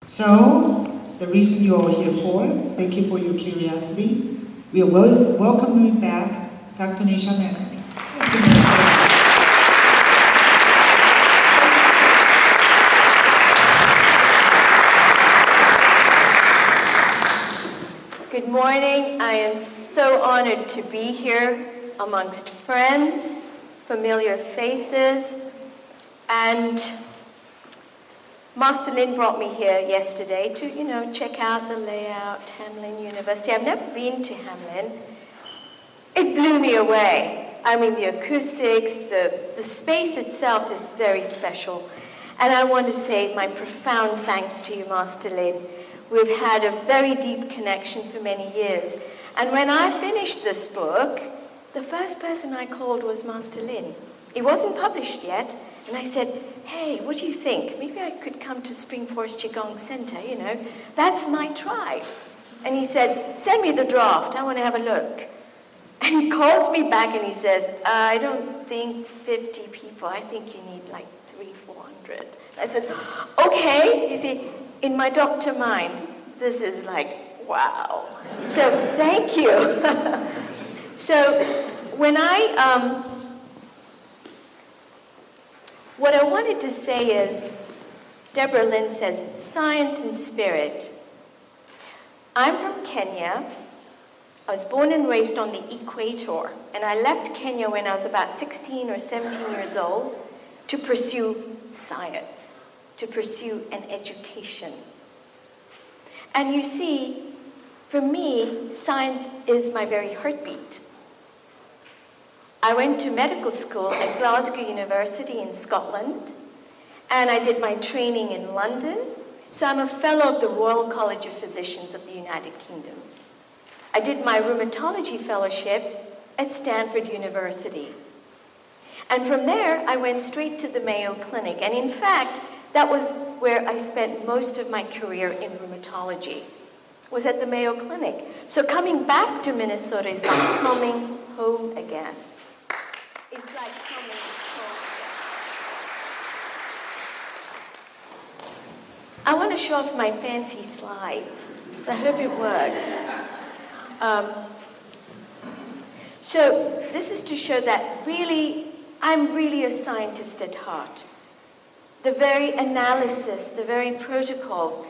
So, the reason you're all here for, thank you for your curiosity. We are welcoming back Dr. Nisha Manek to Minnesota. Good morning. I am so honored to be here amongst friends, familiar faces, and Master Lin brought me here yesterday to, check out the layout, Hamlin University. I've never been to Hamlin. It blew me away. I mean, the acoustics, the space itself is very special. And I want to say my profound thanks to you, Master Lin. We've had a very deep connection for many years. And when I finished this book, the first person I called was Master Lin. It wasn't published yet. And I said, hey, what do you think? Maybe I could come to Spring Forest Qigong Center, That's my tribe. And he said, send me the draft. I want to have a look. And he calls me back and he says, I don't think 50 people. I think you need like 300-400. I said, okay. You see, in my doctor mind, this is like, wow. So thank you. So when what I wanted to say is, Deborah Lynn says, science and spirit. I'm from Kenya. I was born and raised on the equator, and I left Kenya when I was about 16 or 17 years old to pursue science, to pursue an education. And you see, for me, science is my very heartbeat. I went to medical school at Glasgow University in Scotland, and I did my training in London. So I'm a fellow of the Royal College of Physicians of the United Kingdom. I did my rheumatology fellowship at Stanford University. And from there, I went straight to the Mayo Clinic. And in fact, that was where I spent most of my career in rheumatology, was at the Mayo Clinic. So coming back to Minnesota is like coming home again. It's like coming home again. I want to show off my fancy slides, so I hope it works. So this is to show that really, I'm really a scientist at heart. The very analysis, the very protocols.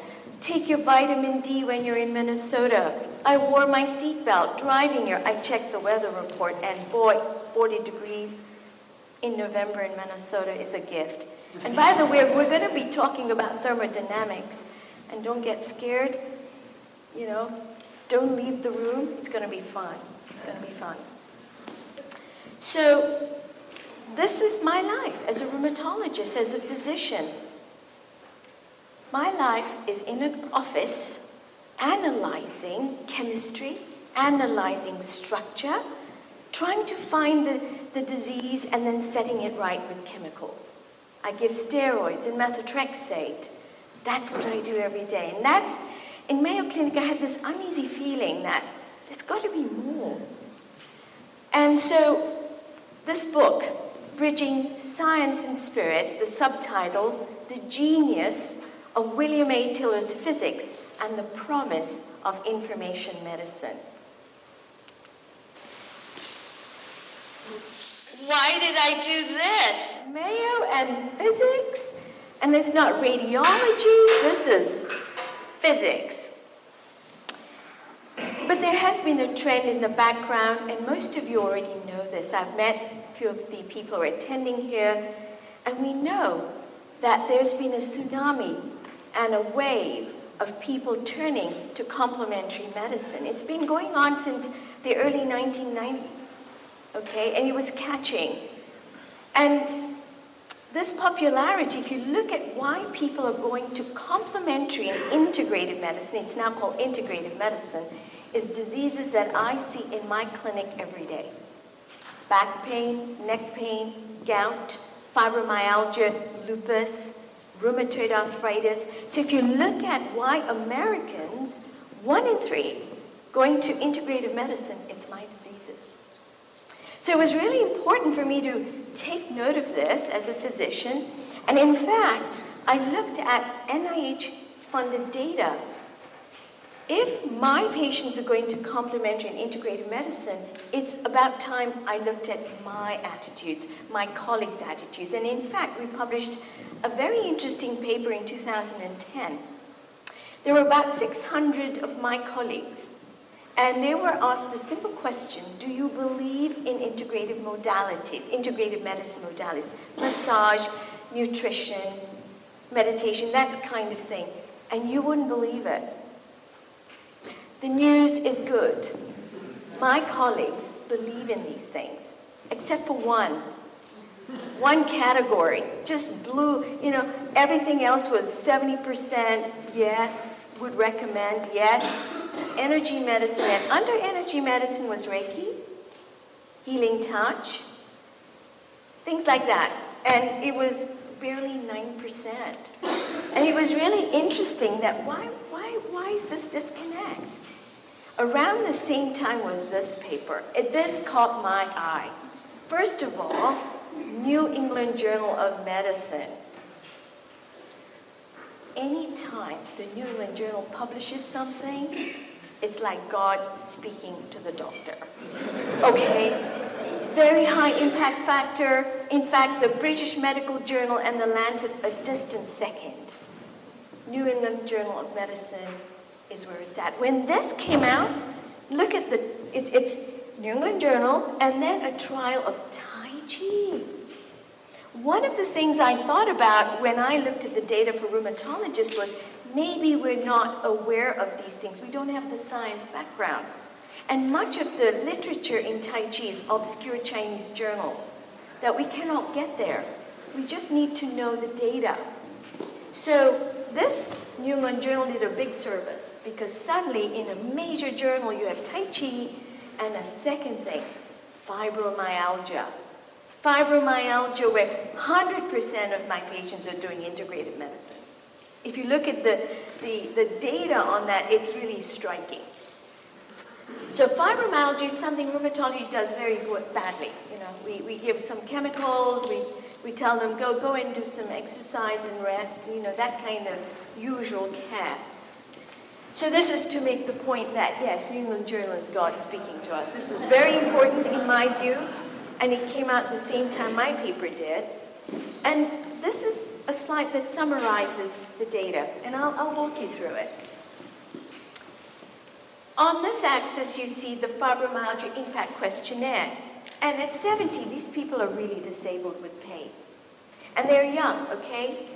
Take your vitamin D when you're in Minnesota. I wore my seatbelt driving here. I checked the weather report, and boy, 40 degrees in November in Minnesota is a gift. And by the way, we're going to be talking about thermodynamics. And don't get scared, don't leave the room. It's going to be fun. It's going to be fun. So this was my life as a rheumatologist, as a physician. My life is in an office analyzing chemistry, analyzing structure, trying to find the disease and then setting it right with chemicals. I give steroids and methotrexate. That's what I do every day. And that's, in Mayo Clinic, I had this uneasy feeling that there's got to be more. And so this book, Bridging Science and Spirit, the subtitle, The Genius of WilliamATiller's Physics and the Promise of Information Medicine. Why did I do this? Mayo and physics, and it's not radiology, this is physics. But there has been a trend in the background, and most of you already know this. I've met a few of the people who are attending here, and we know that there's been a tsunami and a wave of people turning to complementary medicine. It's been going on since the early 1990s, okay? And it was catching. And this popularity, if you look at why people are going to complementary and integrative medicine, it's now called integrative medicine, is diseases that I see in my clinic every day. Back pain, neck pain, gout, fibromyalgia, lupus, rheumatoid arthritis. So if you look at why Americans, 1 in 3, going to integrative medicine, it's my diseases. So it was really important for me to take note of this as a physician. And in fact, I looked at NIH funded data. If my patients are going to complementary and integrative medicine, it's about time I looked at my attitudes, my colleagues' attitudes. And in fact, we published a very interesting paper in 2010. There were about 600 of my colleagues, and they were asked a simple question: do you believe in integrative modalities, integrative medicine modalities, massage, nutrition, meditation, that kind of thing? And you wouldn't believe it. The news is good. My colleagues believe in these things, except for one category, just blew, everything else was 70% yes, would recommend, yes, energy medicine, and under energy medicine was Reiki, healing touch, things like that, and it was barely 9%. And it was really interesting that why is this disconnect? Around the same time was this paper. This caught my eye. First of all, New England Journal of Medicine. Anytime the New England Journal publishes something, it's like God speaking to the doctor. Okay? Very high impact factor. In fact, the British Medical Journal and the Lancet a distant second. New England Journal of Medicine is where it's at. When this came out, look at it's New England Journal and then a trial of Tai Chi. One of the things I thought about when I looked at the data for rheumatologists was maybe we're not aware of these things. We don't have the science background. And much of the literature in Tai Chi is obscure Chinese journals that we cannot get there. We just need to know the data. So this New England Journal did a big service because suddenly in a major journal you have Tai Chi and a second thing, fibromyalgia. Fibromyalgia, where 100% of my patients are doing integrative medicine. If you look at the data on that, it's really striking. So fibromyalgia is something rheumatology does very badly. We give some chemicals, we tell them go and do some exercise and rest, that kind of usual care. So this is to make the point that, yes, New England Journal is God speaking to us. This is very important in my view, and it came out at the same time my paper did. And this is a slide that summarizes the data, and I'll walk you through it. On this axis, you see the fibromyalgia impact questionnaire. And at 70, these people are really disabled with pain. And they're young, okay?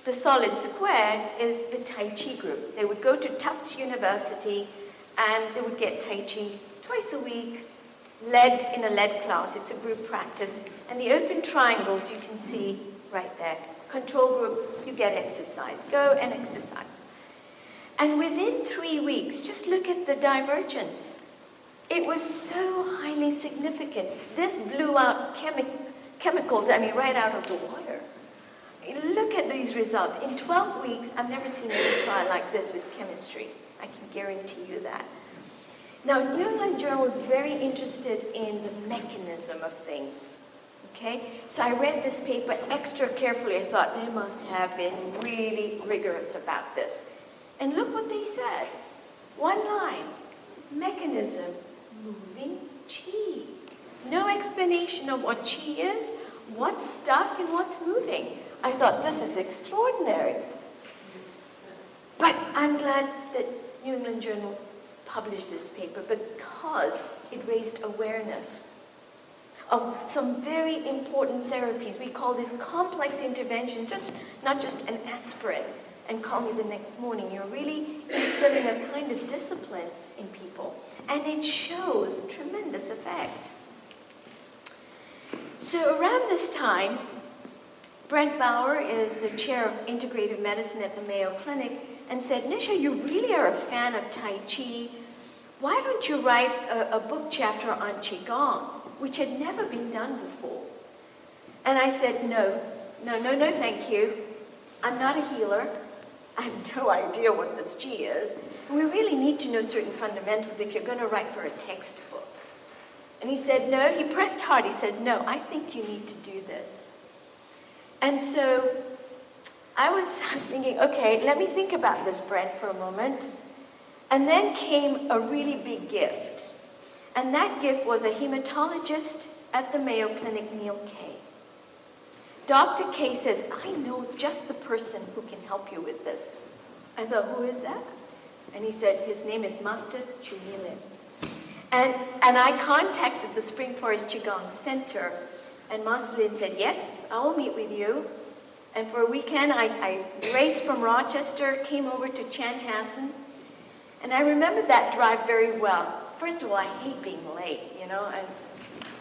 The solid square is the Tai Chi group. They would go to Tufts University, and they would get Tai Chi twice a week, led in a lead class. It's a group practice. And the open triangles you can see right there. Control group, you get exercise. Go and exercise. And within 3 weeks, just look at the divergence. It was so highly significant. This blew out chemicals, right out of the water. Look at these results. In 12 weeks, I've never seen any trial like this with chemistry. I can guarantee you that. Now, New England Journal is very interested in the mechanism of things. Okay? So I read this paper extra carefully. I thought they must have been really rigorous about this. And look what they said. One line, mechanism, moving chi. No explanation of what chi is, what's stuck, and what's moving. I thought, this is extraordinary. But I'm glad that New England Journal published this paper because it raised awareness of some very important therapies. We call this complex interventions, not just an aspirin and call me the next morning. You're really instilling a kind of discipline in people. And it shows tremendous effects. So around this time, Brent Bauer is the chair of integrative medicine at the Mayo Clinic and said, Nisha, you really are a fan of Tai Chi. Why don't you write a book chapter on Qigong, which had never been done before? And I said, no, thank you. I'm not a healer. I have no idea what this Qi is. And we really need to know certain fundamentals if you're going to write for a textbook. And he said, no, he pressed hard. He said, no, I think you need to do this. And so I was thinking, okay, let me think about this, Brent, for a moment. And then came a really big gift. And that gift was a hematologist at the Mayo Clinic, Neil Kay. Dr. Kay says, I know just the person who can help you with this. I thought, who is that? And he said, his name is Master Chulilin. And I contacted the Spring Forest Qigong Center, and Master Lin said, yes, I will meet with you. And for a weekend, I raced from Rochester, came over to Chanhassen, and I remember that drive very well. First of all, I hate being late, you know.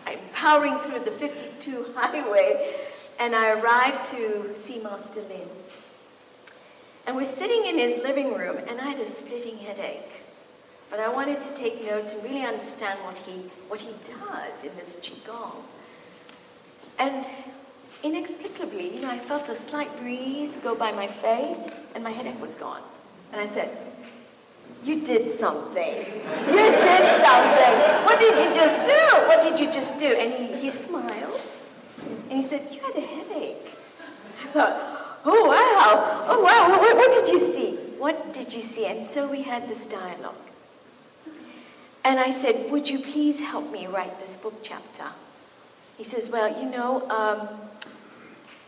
I'm powering through the 52 highway, and I arrived to see Master Lin. And we're sitting in his living room, and I had a splitting headache. But I wanted to take notes and really understand what he does in this Qigong. And inexplicably, you know, I felt a slight breeze go by my face, and my headache was gone. And I said, you did something. You did something. What did you just do? What did you just do? And he smiled, and he said, you had a headache. I thought, oh, wow. Oh, wow. What did you see? What did you see? And so we had this dialogue. And I said, would you please help me write this book chapter? He says, well, you know,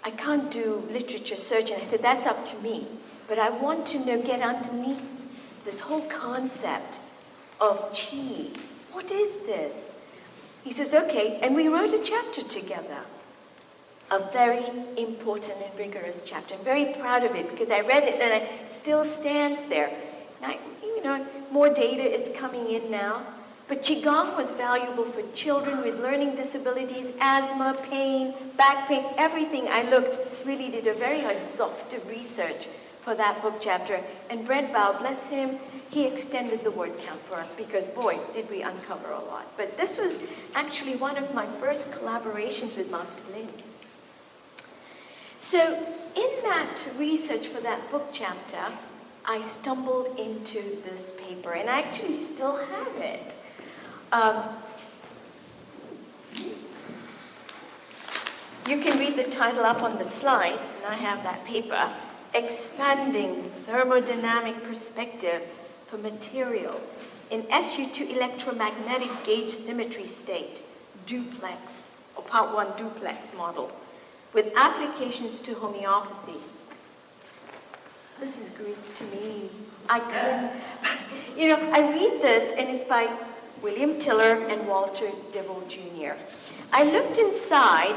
I can't do literature search. And I said, that's up to me. But I want to get underneath this whole concept of qi. What is this? He says, okay. And we wrote a chapter together. A very important and rigorous chapter. I'm very proud of it because I read it and it still stands there. Now, you know, more data is coming in now. But Qigong was valuable for children with learning disabilities, asthma, pain, back pain, everything. I really did a very exhaustive research for that book chapter. And Brent Bao, bless him, he extended the word count for us because, boy, did we uncover a lot. But this was actually one of my first collaborations with Master Lin. So in that research for that book chapter, I stumbled into this paper, and I actually still have it. You can read the title up on the slide, and I have that paper, Expanding Thermodynamic Perspective for Materials in SU2 Electromagnetic Gauge Symmetry State, Duplex, or Part 1 Duplex model, with applications to homeopathy. This is Greek to me. I couldn't, you know, I read this, and it's by WilliamATiller and Walter Dibble Jr. I looked inside.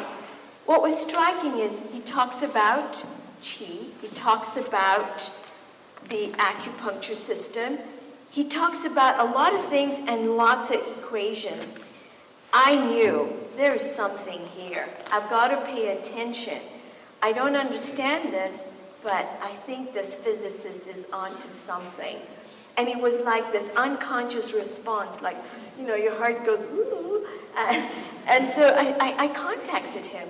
What was striking is he talks about qi, he talks about the acupuncture system, he talks about a lot of things and lots of equations. I knew there's something here. I've got to pay attention. I don't understand this, but I think this physicist is onto something. And it was like this unconscious response, like, you know, your heart goes, ooh. And so I contacted him.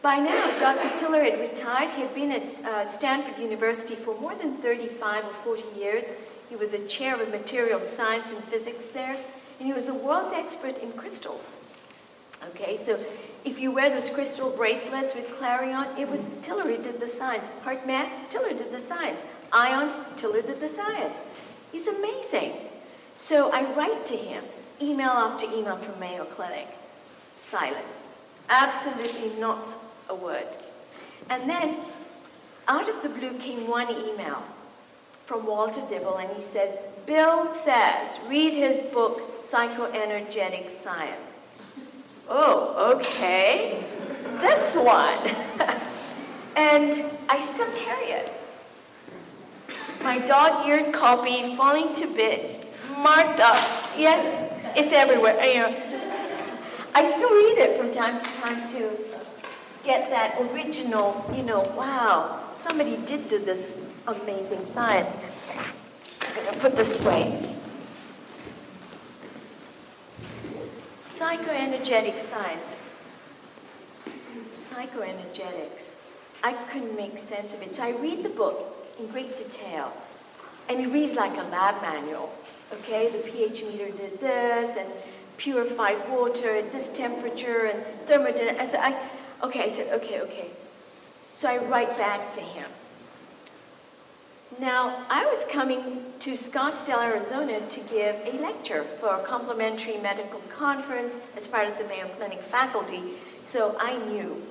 By now, Dr. Tiller had retired. He had been at Stanford University for more than 35 or 40 years. He was a chair of material science and physics there. And he was the world's expert in crystals. Okay, so if you wear those crystal bracelets with Clarion, it was Tiller who did the science. Heart math, Tiller did the science. Ions, Tiller did the science. He's amazing. So I write to him, email after email from Mayo Clinic. Silence. Absolutely not a word. And then, out of the blue came one email from Walter Dibble, and he says, Bill says, read his book, Psychoenergetic Science. Oh, okay. This one. And I still carry it. My dog-eared copy, falling to bits, marked up. Yes, it's everywhere. You know, I still read it from time to time to get that original, you know, wow, somebody did do this amazing science. I'm going to put this way. Psychoenergetic science. Psychoenergetics. I couldn't make sense of it. So I read the book in great detail. And it reads like a lab manual. Okay, the pH meter did this, and purified water at this temperature, and thermodynamics. I said, okay. So I write back to him. Now, I was coming to Scottsdale, Arizona to give a lecture for a complimentary medical conference as part of the Mayo Clinic faculty. So I knew,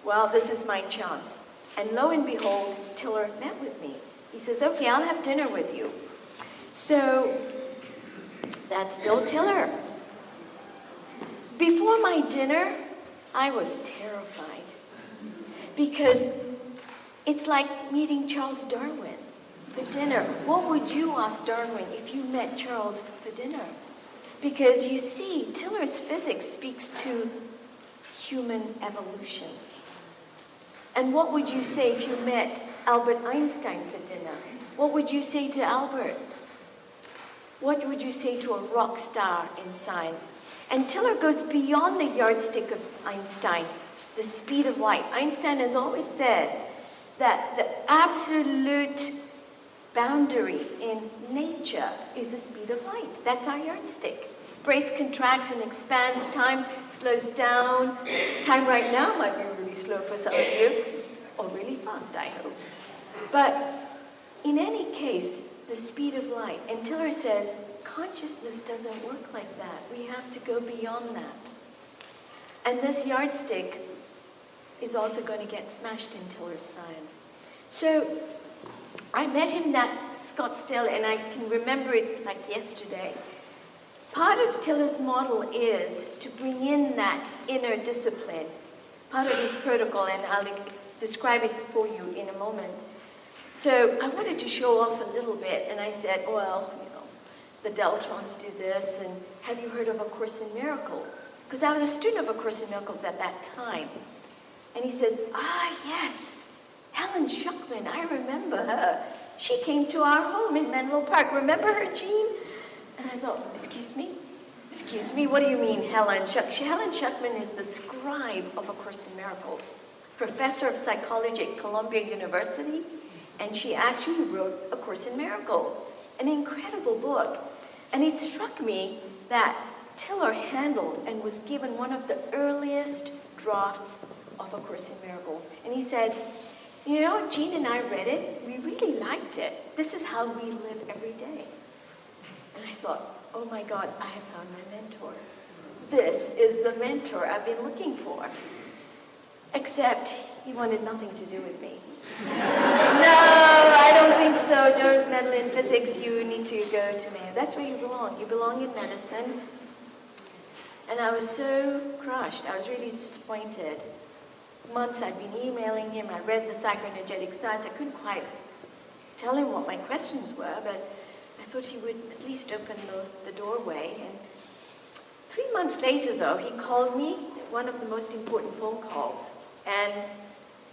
well, this is my chance. And lo and behold, Tiller met with me. He says, okay, I'll have dinner with you. So that's Bill Tiller. Before my dinner, I was terrified because it's like meeting Charles Darwin for dinner. What would you ask Darwin if you met Charles for dinner? Because you see, Tiller's physics speaks to human evolution. And what would you say if you met Albert Einstein for dinner? What would you say to Albert? What would you say to a rock star in science? And Tiller goes beyond the yardstick of Einstein, the speed of light. Einstein has always said that the absolute boundary in nature is the speed of light. That's our yardstick. Space contracts and expands, time slows down. Time right now might be really slow for some of you, or really fast, I hope. But in any case, the speed of light. And Tiller says, consciousness doesn't work like that. We have to go beyond that. And this yardstick is also going to get smashed in Tiller's science. So I met him at Scottsdale, and I can remember it like yesterday. Part of Tiller's model is to bring in that inner discipline, part of his protocol, and I'll describe it for you in a moment. So I wanted to show off a little bit, and I said, well, you know, the Deltrons do this, and have you heard of A Course in Miracles? Because I was a student of A Course in Miracles at that time. And he says, ah, yes, Helen Schuckman, I remember her. She came to our home in Menlo Park. Remember her, Jean? And I thought, excuse me? Excuse me, what do you mean, Helen Schuckman? Helen Schuckman is the scribe of A Course in Miracles, professor of psychology at Columbia University, and she actually wrote A Course in Miracles, an incredible book. And it struck me that Tiller handled and was given one of the earliest drafts of A Course in Miracles. And he said, you know, Jean and I read it, we really liked it. This is how we live every day. And I thought, oh my God, I have found my mentor. This is the mentor I've been looking for. Except he wanted nothing to do with me. No, I don't think so. Don't meddle in physics. You need to go to Mayo. That's where you belong. You belong in medicine. And I was so crushed. I was really disappointed. Months I'd been emailing him. I read the psychoenergetic science. I couldn't quite tell him what my questions were, but I thought he would at least open the doorway. And 3 months later, though, he called me, one of the most important phone calls. And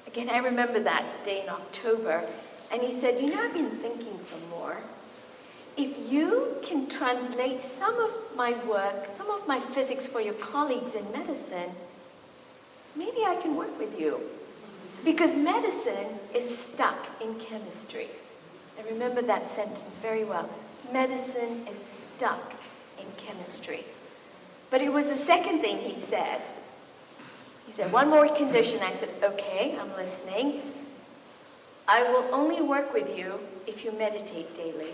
again, I remember that day in October. And he said, you know, I've been thinking some more. If you can translate some of my work, some of my physics for your colleagues in medicine, maybe I can work with you. Because medicine is stuck in chemistry. I remember that sentence very well. Medicine is stuck in chemistry. But it was the second thing he said. He said, one more condition. I said, okay, I'm listening. I will only work with you if you meditate daily.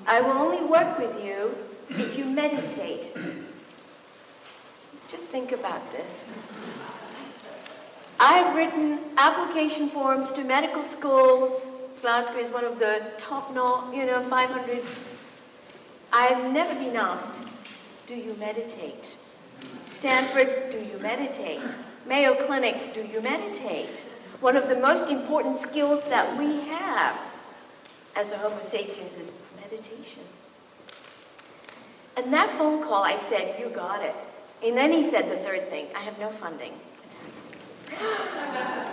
I will only work with you if you meditate. Just think about this. I've written application forms to medical schools. Glasgow is one of the top, 500. I've never been asked, do you meditate? Stanford, do you meditate? Mayo Clinic, do you meditate? One of the most important skills that we have as a Homo sapiens is meditation. And that phone call, I said, you got it. And then he said the third thing, I have no funding.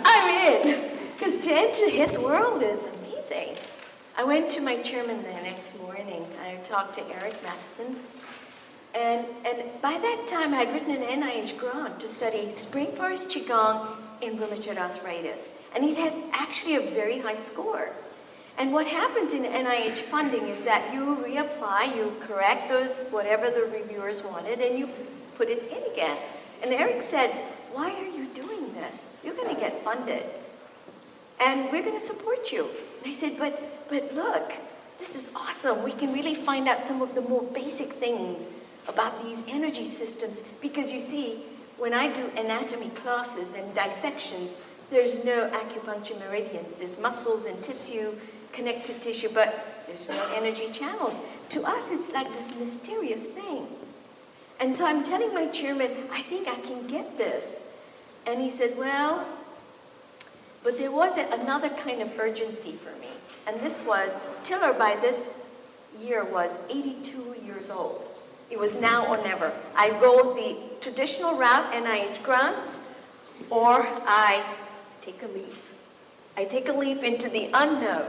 I'm in, because to enter his world is amazing. I went to my chairman the next morning. I talked to Eric Matheson. And by that time, I had written an NIH grant to study spring forest qigong in rheumatoid arthritis. And it had actually a very high score. And what happens in NIH funding is that you reapply, you correct those, whatever the reviewers wanted, and you put it in again. And Eric said, why are you doing this? You're going to get funded. and we're going to support you. And I said, but look, this is awesome. We can really find out some of the more basic things about these energy systems, because you see, when I do anatomy classes and dissections, there's no acupuncture meridians. There's muscles and tissue, connective tissue, but there's no energy channels. To us, it's like this mysterious thing. And so I'm telling my chairman, I think I can get this. And he said, well, but there was another kind of urgency for me. And this was, Tiller by this year was 82 years old. It was now or never. I go the traditional route, NIH grants, or I take a leap. I take a leap into the unknown.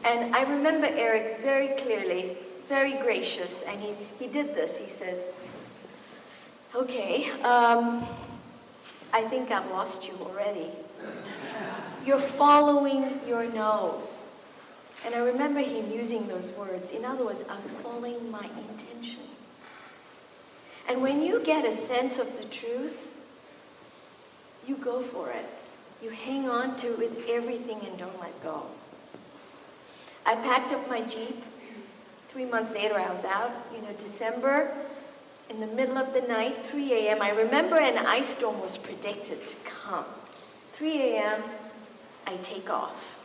And I remember Eric very clearly, very gracious, and he did this. He says, okay, I think I've lost you already. You're following your nose. And I remember him using those words. In other words, I was following my intention. And when you get a sense of the truth, you go for it. You hang on to it with everything and don't let go. I packed up my Jeep. 3 months later, I was out, December, in the middle of the night, 3 a.m. I remember an ice storm was predicted to come. 3 a.m., I take off.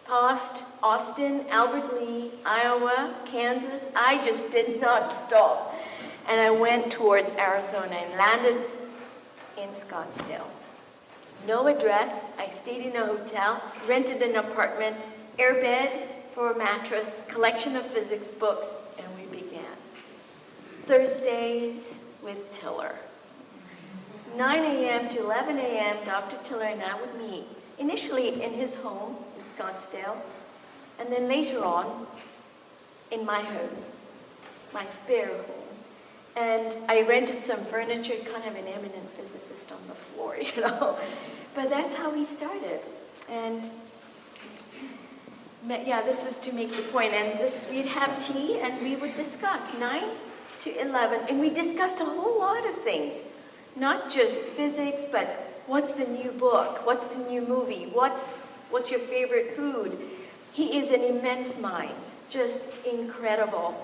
Past Austin, Albert Lee, Iowa, Kansas. I just did not stop. And I went towards Arizona and landed in Scottsdale. No address. I stayed in a hotel, rented an apartment, airbed for a mattress, collection of physics books, and we began. Thursdays with Tiller. 9 a.m. to 11 a.m., Dr. Tiller and I would meet. Initially in his home in Scottsdale, and then later on in my home, my spare home. And I rented some furniture, kind of an eminent physicist on the floor, But that's how we started. And yeah, this is to make the point. And we'd have tea and we would discuss 9 to 11. And we discussed a whole lot of things. Not just physics, but what's the new book? What's the new movie? What's your favorite food? He is an immense mind, just incredible.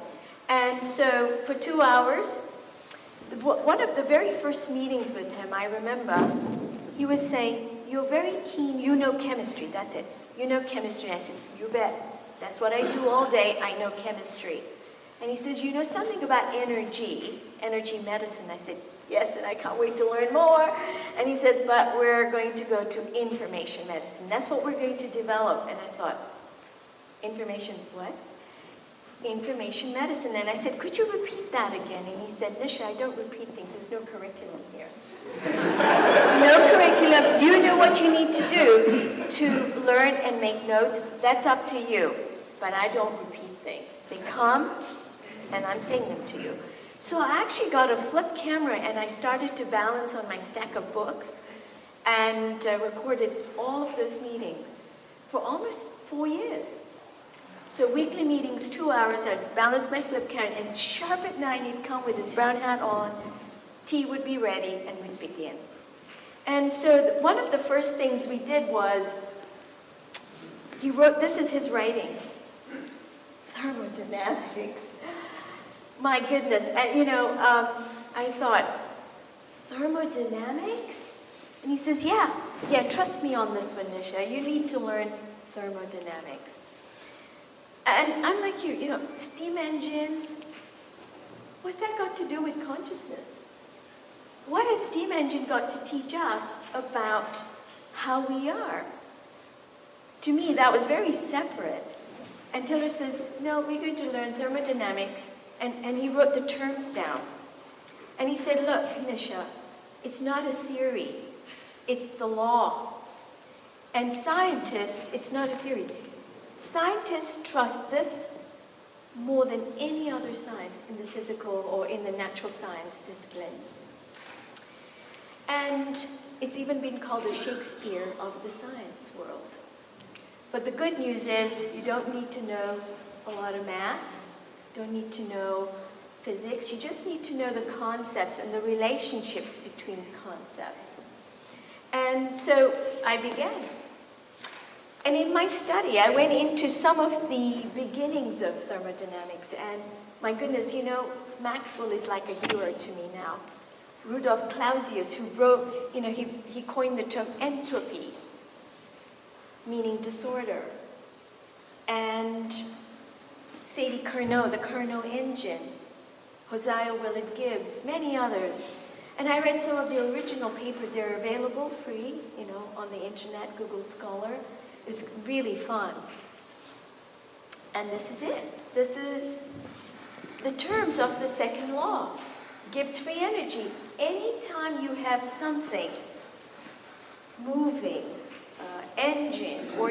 And so for 2 hours, one of the very first meetings with him, I remember, he was saying, you're very keen, you know chemistry, that's it. You know chemistry. I said, you bet. That's what I do all day, I know chemistry. And he says, you know something about energy medicine? I said, yes, and I can't wait to learn more. And he says, but we're going to go to information medicine. That's what we're going to develop. And I thought, information what? Information medicine. And I said, could you repeat that again? And he said, Nisha, I don't repeat things. There's no curriculum here. No curriculum. You do what you need to do to learn and make notes. That's up to you. But I don't repeat things. They come, and I'm saying them to you. So I actually got a flip camera, and I started to balance on my stack of books and recorded all of those meetings for almost 4 years. So weekly meetings, 2 hours, I'd balance my flip camera, and sharp at 9, he'd come with his brown hat on, tea would be ready, and we'd begin. And so one of the first things we did was, he wrote, this is his writing, thermodynamics. My goodness, and I thought, thermodynamics? And he says, yeah, trust me on this one, Nisha, you need to learn thermodynamics. And I'm like you, steam engine, what's that got to do with consciousness? What has steam engine got to teach us about how we are? To me, that was very separate. And Tiller says, no, we're going to learn thermodynamics. And he wrote the terms down. And he said, look, Nisha, it's not a theory. It's the law. And scientists, it's not a theory. Scientists trust this more than any other science in the physical or in the natural science disciplines. And it's even been called the Shakespeare of the science world. But the good news is you don't need to know a lot of math, don't need to know physics, you just need to know the concepts and the relationships between concepts. And so I began. And in my study, I went into some of the beginnings of thermodynamics, and my goodness, you know, Maxwell is like a hero to me now. Rudolf Clausius, who wrote, you know, he coined the term entropy, meaning disorder. And Sadie Carnot, the Carnot engine, Hosea Willard Gibbs, many others. And I read some of the original papers. They're available free, you know, on the internet, Google Scholar. It's really fun. And this is it. This is the terms of the second law. Gibbs free energy. Anytime you have something moving, engine, or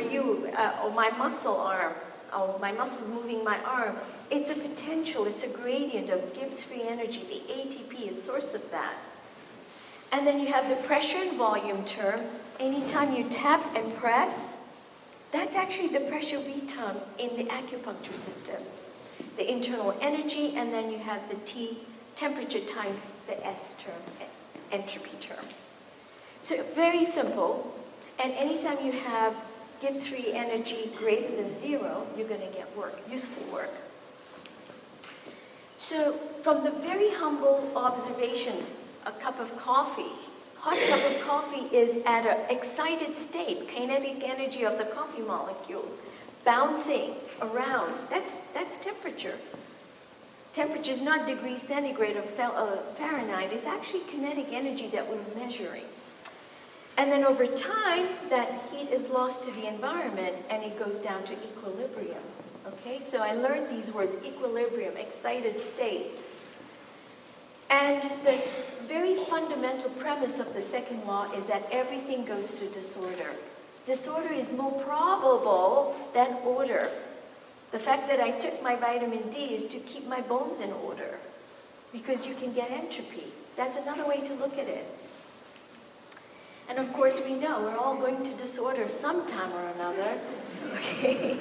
my muscle arm, or my muscles moving my arm, it's a potential, it's a gradient of Gibbs free energy. The ATP is source of that. And then you have the pressure and volume term. Anytime you tap and press, that's actually the pressure V term in the acupuncture system. The internal energy, and then you have the T, temperature times the S term, entropy term. So very simple. And anytime you have Gibbs free energy greater than 0, you're going to get work, useful work. So from the very humble observation, a cup of coffee, hot cup of coffee is at an excited state, kinetic energy of the coffee molecules bouncing around. That's temperature. Temperature is not degrees centigrade or Fahrenheit. It's actually kinetic energy that we're measuring. And then over time, that heat is lost to the environment and it goes down to equilibrium. Okay, so I learned these words, equilibrium, excited state. And the very fundamental premise of the second law is that everything goes to disorder. Disorder is more probable than order. The fact that I took my vitamin D is to keep my bones in order, because you can get entropy. That's another way to look at it. And of course we know we're all going to disorder sometime or another. Okay.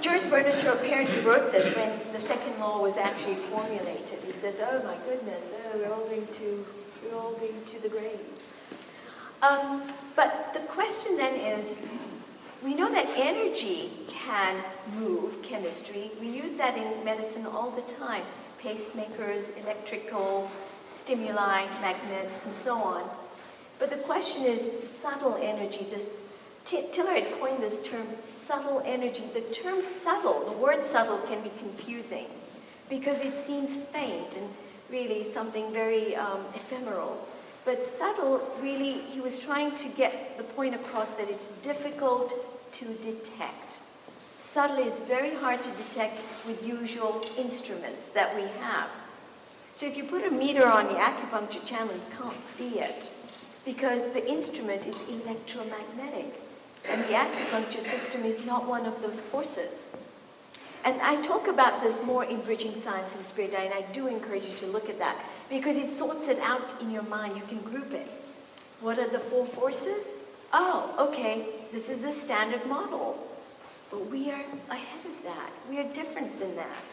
George Bernard Shaw apparently wrote this when the second law was actually formulated. He says, oh my goodness, we're all going to the grave. But the question then is, we know that energy can move, chemistry. We use that in medicine all the time. Pacemakers, electrical stimuli, magnets, and so on. But the question is subtle energy. Tiller had coined this term, subtle energy. The term subtle, the word subtle, can be confusing because it seems faint and really something very ephemeral. But subtle, really, he was trying to get the point across that it's difficult to detect. Subtle is very hard to detect with usual instruments that we have. So if you put a meter on the acupuncture channel, you can't see it, because the instrument is electromagnetic, and the acupuncture system is not one of those forces. And I talk about this more in Bridging Science and Spirit, and I do encourage you to look at that, because it sorts it out in your mind. You can group it. What are the 4 forces? Oh, okay, this is the standard model. But we are ahead of that. We are different than that.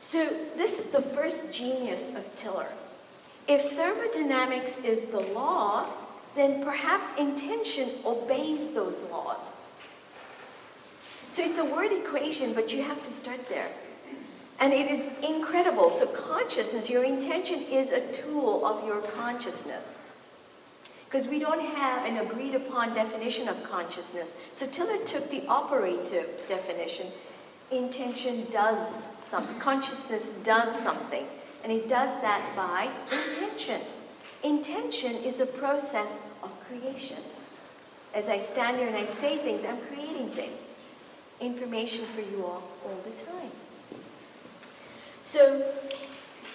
So this is the first genius of Tiller. If thermodynamics is the law, then perhaps intention obeys those laws. So it's a word equation, but you have to start there. And it is incredible. So consciousness, your intention is a tool of your consciousness. Because we don't have an agreed upon definition of consciousness. So Tiller took the operative definition. Intention does something. Consciousness does something. And it does that by intention. Intention is a process of creation. As I stand here and I say things, I'm creating things. Information for you all the time. So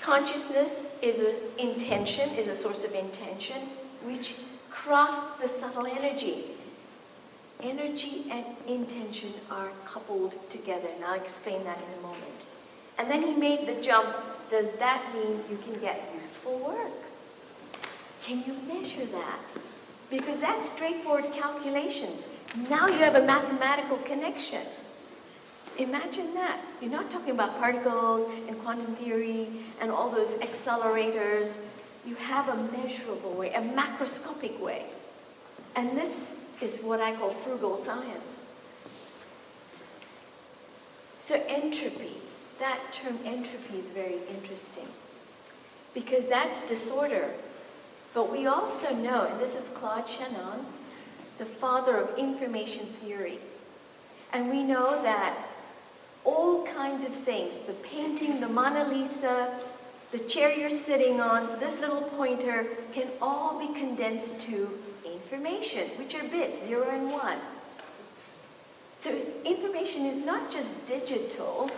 consciousness is a source of intention, which crafts the subtle energy. Energy and intention are coupled together, and I'll explain that in a moment. And then he made the jump. Does that mean you can get useful work? Can you measure that? Because that's straightforward calculations. Now you have a mathematical connection. Imagine that. You're not talking about particles and quantum theory and all those accelerators. You have a measurable way, a macroscopic way. And this is what I call frugal science. So entropy, that term entropy is very interesting because that's disorder. But we also know, and this is Claude Shannon, the father of information theory. And we know that all kinds of things, the painting, the Mona Lisa, the chair you're sitting on, this little pointer, can all be condensed to information, which are bits, 0 and 1. So information is not just digital,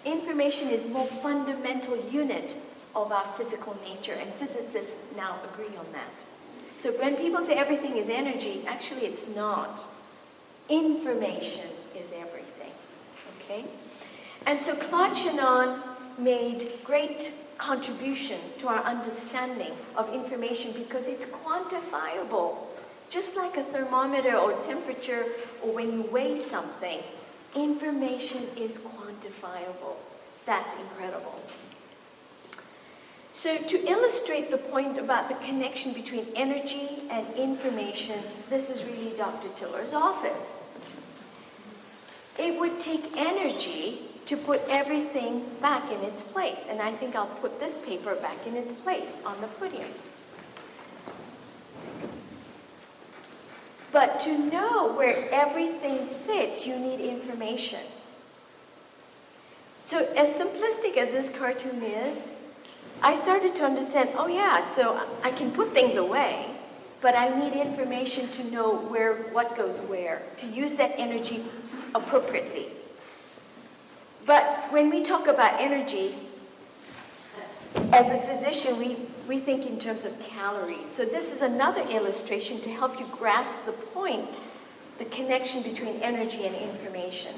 information is more fundamental unit of our physical nature, and physicists now agree on that. So when people say everything is energy, actually it's not. Information is everything, okay? And so Claude Shannon made great contribution to our understanding of information because it's quantifiable. Just like a thermometer or temperature or when you weigh something, information is quantifiable. That's incredible. So to illustrate the point about the connection between energy and information, this is really Dr. Tiller's office. It would take energy to put everything back in its place. And I think I'll put this paper back in its place on the podium. But to know where everything fits, you need information. So as simplistic as this cartoon is, I started to understand, oh yeah, so I can put things away, but I need information to know what goes where, to use that energy appropriately. But when we talk about energy, as a physician, we think in terms of calories. So this is another illustration to help you grasp the point, the connection between energy and information.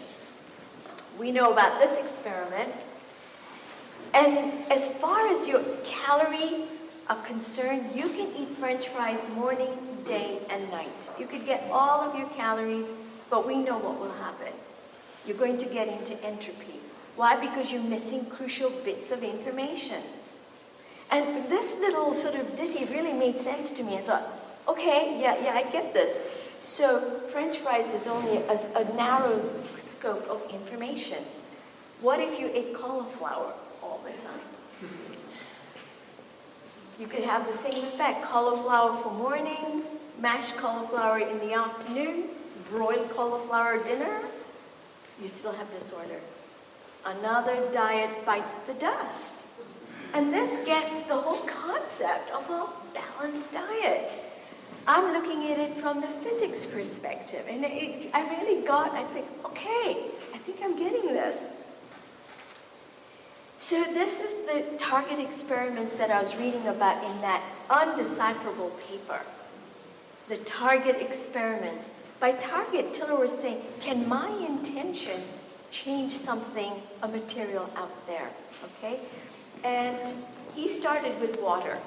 We know about this experiment. And as far as your calorie are concerned, you can eat French fries morning, day, and night. You could get all of your calories, but we know what will happen. You're going to get into entropy. Why? Because you're missing crucial bits of information. And this little sort of ditty really made sense to me. I thought, okay, yeah, I get this. So French fries is only a narrow scope of information. What if you ate cauliflower all the time? You could have the same effect. Cauliflower for morning, mashed cauliflower in the afternoon, broiled cauliflower dinner, you still have disorder. Another diet bites the dust. And this gets the whole concept of a balanced diet. I'm looking at it from the physics perspective. And I think, okay, I think I'm getting this. So this is the target experiments that I was reading about in that undecipherable paper. The target experiments. By target, Tiller was saying, can my intention change something, a material out there, okay? And he started with water.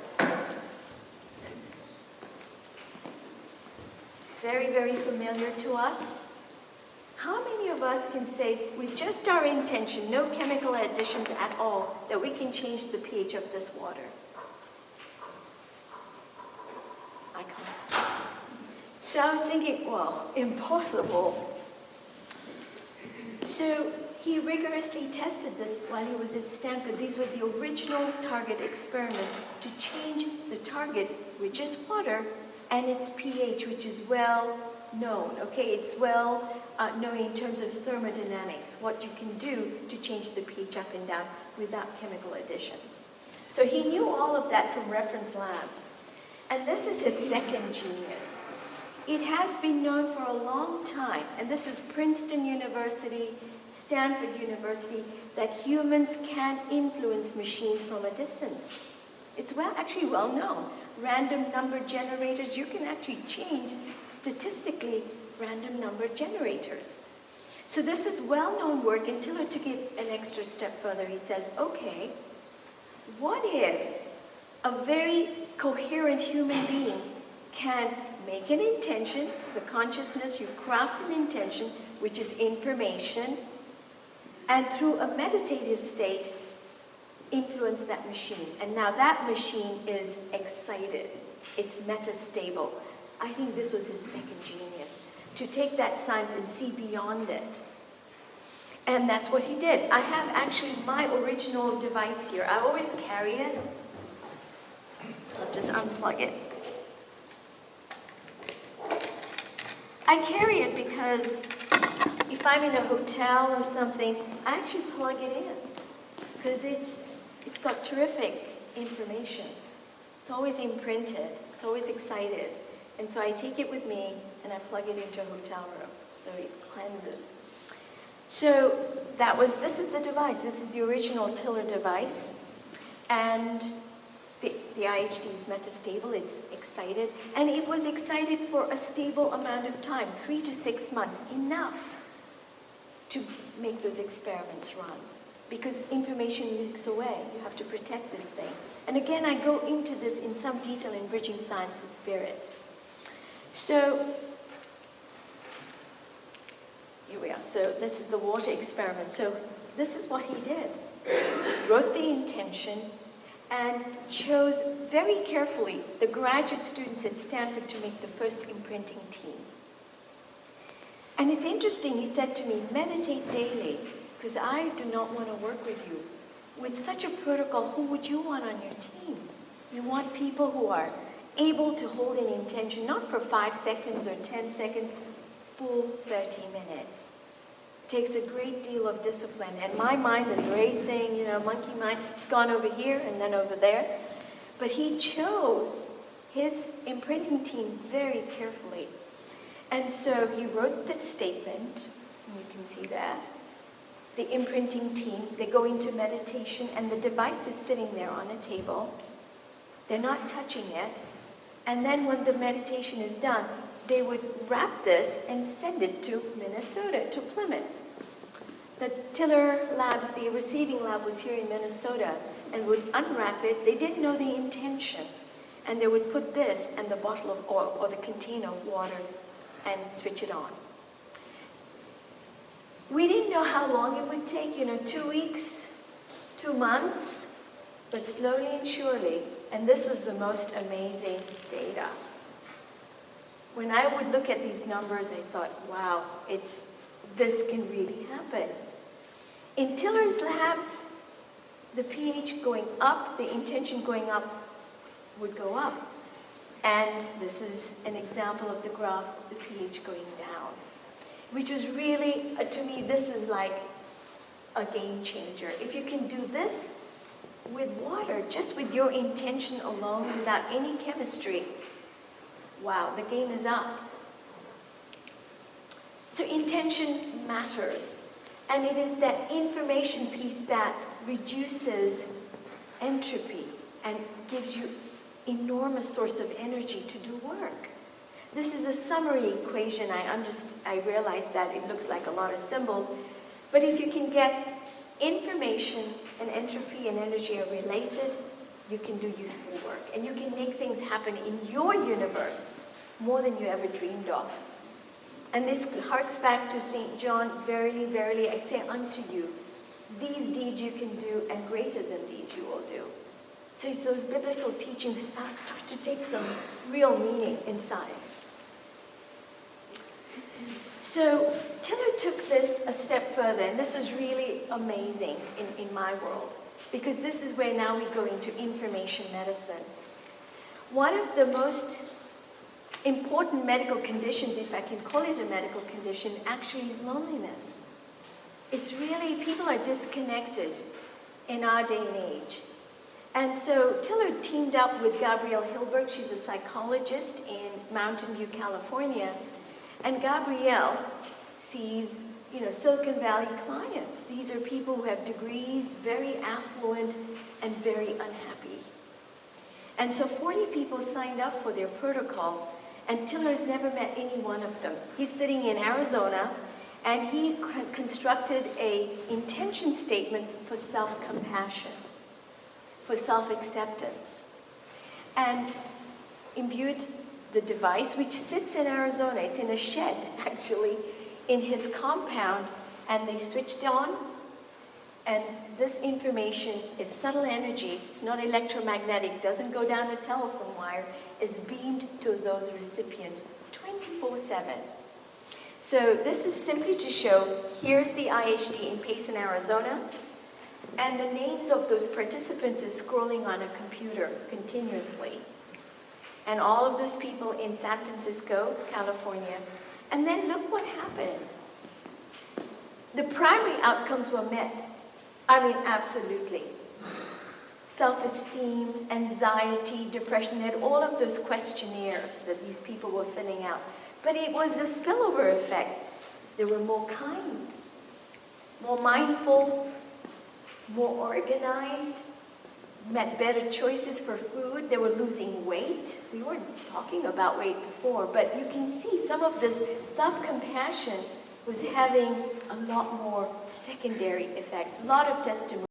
Very, very familiar to us. How many of us can say, with just our intention, no chemical additions at all, that we can change the pH of this water? I can't. So I was thinking, well, impossible. So he rigorously tested this while he was at Stanford. These were the original target experiments to change the target, which is water, and its pH, which is well known. Okay, it's well known in terms of thermodynamics, what you can do to change the pH up and down without chemical additions. So he knew all of that from reference labs. And this is his second genius. It has been known for a long time, and this is Princeton University, Stanford University, that humans can influence machines from a distance. It's actually well known. Random number generators, you can actually change statistically random number generators. So this is well-known work, and Tiller took it an extra step further. He says, okay, what if a very coherent human being can make an intention, the consciousness, you craft an intention, which is information, and through a meditative state, influence that machine. And now that machine is excited. It's metastable. I think this was his second genius, to take that science and see beyond it. And that's what he did. I have actually my original device here. I always carry it. I'll just unplug it. I carry it because if I'm in a hotel or something, I actually plug it in because it's got terrific information. It's always imprinted. It's always excited. And so I take it with me and I plug it into a hotel room so it cleanses. So this is the device. This is the original Tiller device. And the IHD is metastable. It's excited. And it was excited for a stable amount of time, 3 to 6 months, enough to make those experiments run. Because information leaks away. You have to protect this thing. And again, I go into this in some detail in Bridging Science and Spirit. So, here we are. So this is the water experiment. So this is what he did. He wrote the intention and chose very carefully the graduate students at Stanford to make the first imprinting team. And it's interesting, he said to me, meditate daily, because I do not want to work with you. With such a protocol, who would you want on your team? You want people who are able to hold an intention, not for 5 seconds or 10 seconds, full 30 minutes. It takes a great deal of discipline. And my mind is racing, monkey mind. It's gone over here and then over there. But he chose his imprinting team very carefully. And so he wrote this statement, and you can see that. The imprinting team, they go into meditation, and the device is sitting there on a table. They're not touching it. And then when the meditation is done, they would wrap this and send it to Minnesota, to Plymouth. The Tiller labs, the receiving lab was here in Minnesota, and would unwrap it. They didn't know the intention. And they would put this and the bottle of oil or the container of water and switch it on. We didn't know how long it would take, 2 weeks, 2 months, but slowly and surely, and this was the most amazing data. When I would look at these numbers, I thought, wow, this can really happen. In Tiller's labs, the pH going up, the intention going up, would go up. And this is an example of the graph, the pH going down, which is really, to me, this is like a game changer. If you can do this with water, just with your intention alone, without any chemistry, wow, the game is up. So intention matters. And it is that information piece that reduces entropy and gives you enormous source of energy to do work. This is a summary equation. I realize that it looks like a lot of symbols, but if you can get information and entropy and energy are related, you can do useful work. And you can make things happen in your universe more than you ever dreamed of. And this harks back to St. John, verily, verily, I say unto you, these deeds you can do, and greater than these you will do. So those biblical teachings start to take some real meaning in science. So Tiller took this a step further, and this is really amazing in my world, because this is where now we go into information medicine. One of the most important medical conditions, if I can call it a medical condition, actually is loneliness. It's really, people are disconnected in our day and age. And so Tiller teamed up with Gabrielle Hilberg. She's a psychologist in Mountain View, California. And Gabrielle sees, Silicon Valley clients. These are people who have degrees, very affluent, and very unhappy. And so 40 people signed up for their protocol, and Tiller has never met any one of them. He's sitting in Arizona, and he constructed an intention statement for self-compassion, for self-acceptance, and imbued the device, which sits in Arizona. It's in a shed, actually, in his compound, and they switched on, And this information is subtle energy. It's not electromagnetic, doesn't go down a telephone wire, is beamed to those recipients 24/7. So this is simply to show, here's the IHD in Payson, Arizona, and the names of those participants is scrolling on a computer continuously. And all of those people in San Francisco, California. And then look what happened. The primary outcomes were met. I mean, absolutely. Self-esteem, anxiety, depression, they had all of those questionnaires that these people were filling out. But it was the spillover effect. They were more kind, more mindful, more organized, made better choices for food. They were losing weight. We weren't talking about weight before, but you can see some of this self-compassion was having a lot more secondary effects, a lot of testimony.